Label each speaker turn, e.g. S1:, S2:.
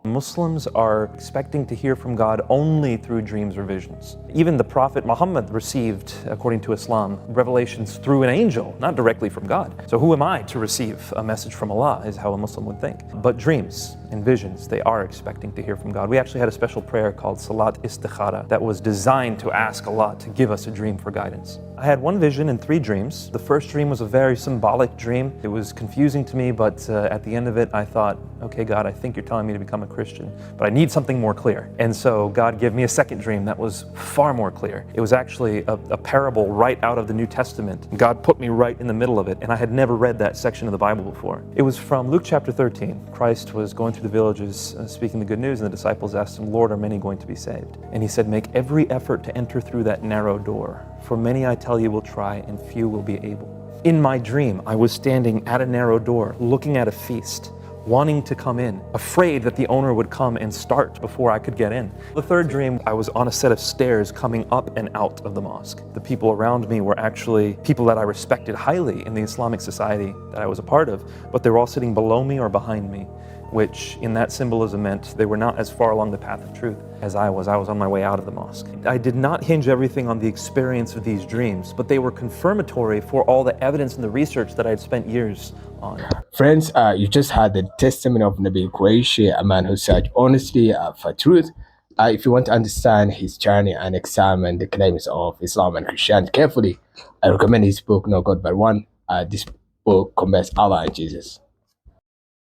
S1: Muslims are expecting to hear from God only through dreams or visions. Even the Prophet Muhammad received, according to Islam, revelations through an angel, not directly from God. So who am I to receive a message from Allah, is how a Muslim would think. But dreams and visions, they are expecting to hear from God. We actually had a special prayer called Salat Istikhara that was designed to ask Allah to give us a dream for guidance. I had one vision and 3 dreams. The first dream was a very symbolic dream. It was confusing to me, but at the end of it, I thought, okay, God, I think you're telling me to become a Christian, but I need something more clear. And so God gave me a second dream that was far more clear. It was actually a parable right out of the New Testament. God put me right in the middle of it, and I had never read that section of the Bible before. It was from Luke chapter 13. Christ was going through the villages speaking the good news, and the disciples asked him, Lord, are many going to be saved? And he said, make every effort to enter through that narrow door. For many, I tell you, will try, and few will be able. In my dream, I was standing at a narrow door, looking at a feast, wanting to come in, afraid that the owner would come and start before I could get in. The third dream, I was on a set of stairs coming up and out of the mosque. The people around me were actually people that I respected highly in the Islamic society that I was a part of, but they were all sitting below me or behind me, which in that symbolism meant they were not as far along the path of truth as I was. I was on my way out of the mosque. I did not hinge everything on the experience of these dreams, but they were confirmatory for all the evidence and the research that I had spent years on.
S2: Friends, you just had the testimony of Nabeel Qureshi, a man who searched honestly for truth. If you want to understand his journey and examine the claims of Islam and Christianity carefully, I recommend his book, No God But One. This book combines Allah and Jesus.